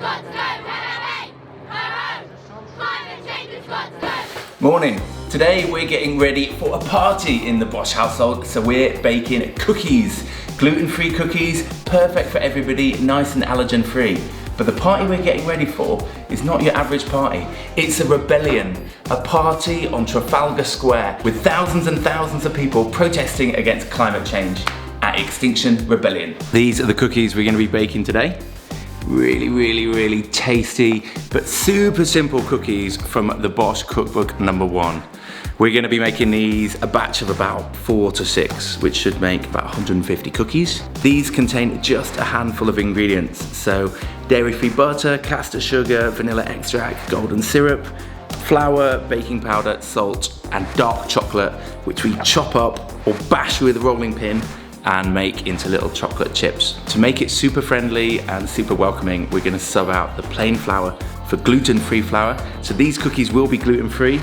got to go. Hey, ho, ho. Climate change has got to go. Morning. Today we're getting ready for a party in the BOSH household, so we're baking cookies. Gluten-free cookies, perfect for everybody, nice and allergen-free. But the party we're getting ready for is not your average party. It's a rebellion, a party on Trafalgar Square with thousands and thousands of people protesting against climate change at Extinction Rebellion. These are the cookies we're going to be baking today. Really tasty, but super simple cookies from the BOSH cookbook #1. We're going to be making these a batch of about 4 to 6, which should make about 150 cookies. These contain just a handful of ingredients, so dairy-free butter, caster sugar, vanilla extract, golden syrup, flour, baking powder, salt, and dark chocolate, which we chop up or bash with a rolling pin and make into little chocolate chips. To make it super friendly and super welcoming, we're going to sub out the plain flour for gluten-free flour. So these cookies will be gluten-free.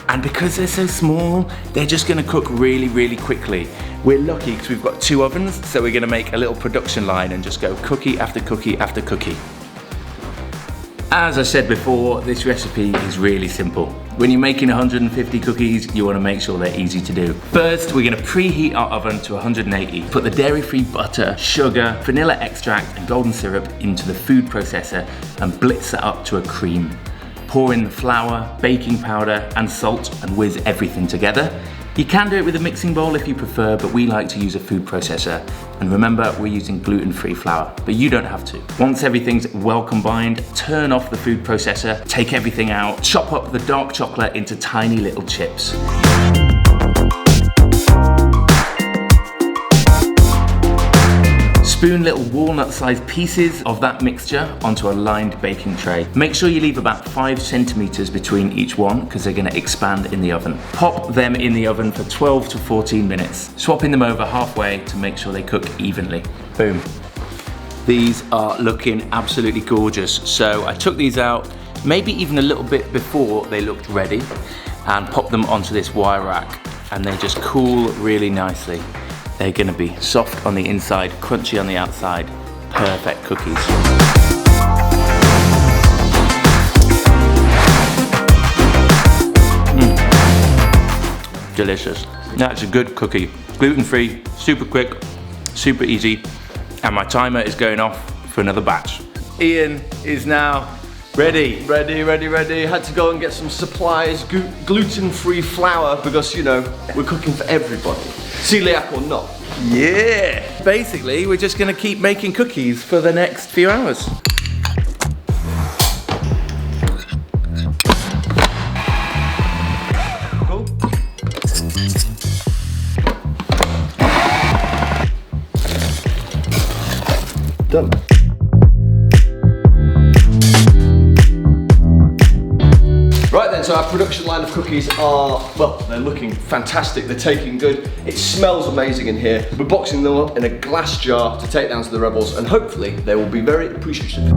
And because they're so small, they're just gonna cook really quickly. We're lucky because we've got 2 ovens, so we're gonna make a little production line and just go cookie after cookie after cookie. As I said before, this recipe is really simple. When you're making 150 cookies, you wanna make sure they're easy to do. First, we're gonna preheat our oven to 180. Put the dairy-free butter, sugar, vanilla extract, and golden syrup into the food processor and blitz that up to a cream. Pour in the flour, baking powder, and salt and whiz everything together. You can do it with a mixing bowl if you prefer, but we like to use a food processor. And remember, we're using gluten-free flour, but you don't have to. Once everything's well combined, turn off the food processor, take everything out, chop up the dark chocolate into tiny little chips. Spoon little walnut-sized pieces of that mixture onto a lined baking tray. Make sure you leave about 5 centimeters between each one because they're gonna expand in the oven. Pop them in the oven for 12 to 14 minutes, swapping them over halfway to make sure they cook evenly. Boom. These are looking absolutely gorgeous. So I took these out, maybe even a little bit before they looked ready, and popped them onto this wire rack, and they just cool really nicely. They're gonna be soft on the inside, crunchy on the outside. Perfect cookies. Delicious. That's a good cookie. Gluten-free, super quick, super easy. And my timer is going off for another batch. Ian is now ready. Ready. Had to go and get some supplies, gluten-free flour, because, you know, we're cooking for everybody. Celiac or not. Yeah! Basically, we're just gonna keep making cookies for the next few hours. Cool. Done. Right then, so our production line of cookies are, well, they're looking fantastic, they're taking good. It smells amazing in here. We're boxing them up in a glass jar to take down to the rebels, and hopefully they will be very appreciative.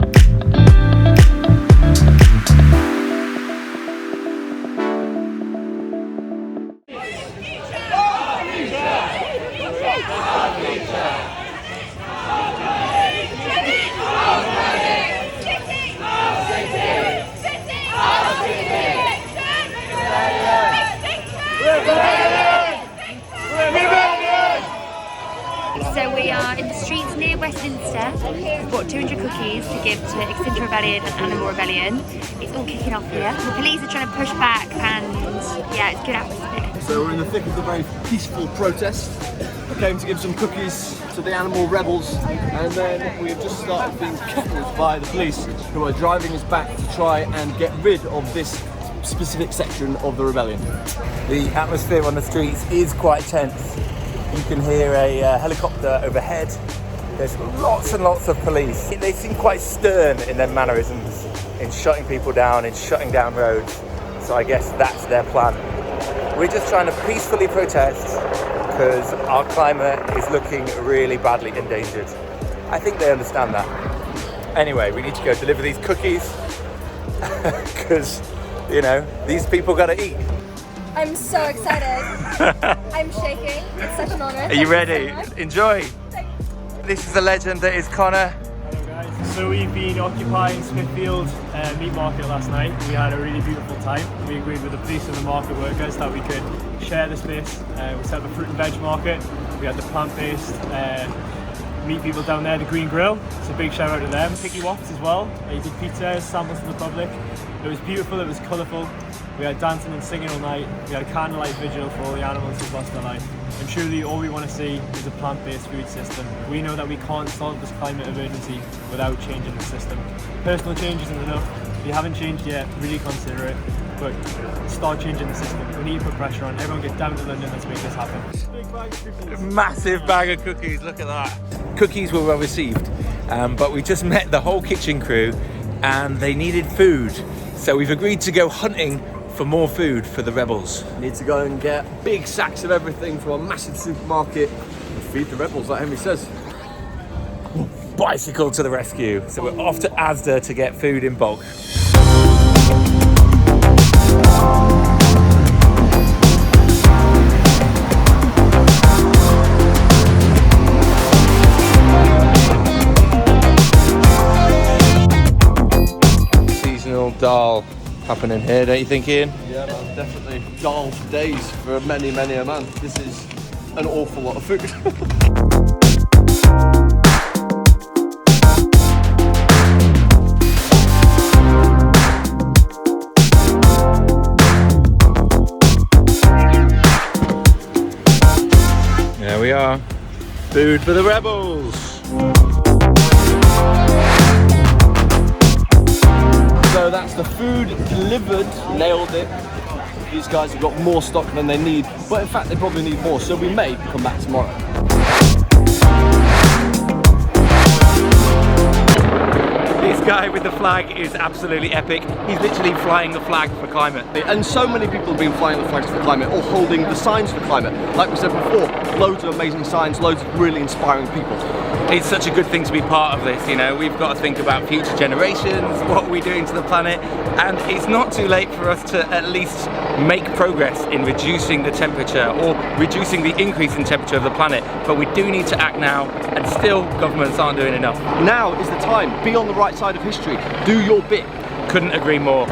So we are in the streets near Westminster. We've bought 200 cookies to give to Extinction Rebellion and Animal Rebellion. It's all kicking off here. The police are trying to push back, and yeah, it's good atmosphere. So we're in the thick of the very peaceful protest. I came to give some cookies to the animal rebels, and then we have just started being kettled by the police, who are driving us back to try and get rid of this specific section of the rebellion. The atmosphere on the streets is quite tense. You can hear a helicopter overhead. There's lots and lots of police. They seem quite stern in their mannerisms, in shutting people down, in shutting down roads. So I guess that's their plan. We're just trying to peacefully protest because our climate is looking really badly endangered. I think they understand that. Anyway, we need to go deliver these cookies because, you know, these people gotta eat. I'm so excited. I'm shaking. It's such an honor. Are you ready? Enjoy. This is the legend that is Connor. So we've been occupying Smithfield Meat Market last night. We had a really beautiful time. We agreed with the police and the market workers that we could share the space. We set up a fruit and veg market. We had the plant-based meat people down there, the Green Grill. So a big shout out to them. Picky Wops as well. They did pizzas, samples to the public. It was beautiful, it was colourful. We had dancing and singing all night. We had a candlelight vigil for all the animals who've lost their life. And truly all we want to see is a plant-based food system. We know that we can't solve this climate emergency without changing the system. Personal change isn't enough. If you haven't changed yet, really consider it. But start changing the system. We need to put pressure on. Everyone get down to London, let's make this happen. Big bag of cookies. Massive bag of cookies, look at that. Cookies were well received, but we just met the whole kitchen crew and they needed food. So we've agreed to go hunting for more food for the rebels. Need to go and get big sacks of everything from a massive supermarket and feed the rebels, like Henry says. Bicycle to the rescue. So we're off to Asda to get food in bulk. Seasonal dal happening here, don't you think, Ian? Yeah, man, definitely. Dal for days for many, many a man. This is an awful lot of food. There we are. Food for the rebels. So that's the food delivered, nailed it. These guys have got more stock than they need, but in fact they probably need more, so we may come back tomorrow. This guy with the flag is absolutely epic. He's literally flying the flag for climate. And so many people have been flying the flags for climate or holding the signs for climate. Like we said before, loads of amazing signs, loads of really inspiring people. It's such a good thing to be part of this, you know. We've got to think about future generations, what we're doing to the planet, and it's not too late for us to at least make progress in reducing the temperature or reducing the increase in temperature of the planet. But we do need to act now, and still governments aren't doing enough. Now is the time. Be on the right side of history. Do your bit. Couldn't agree more.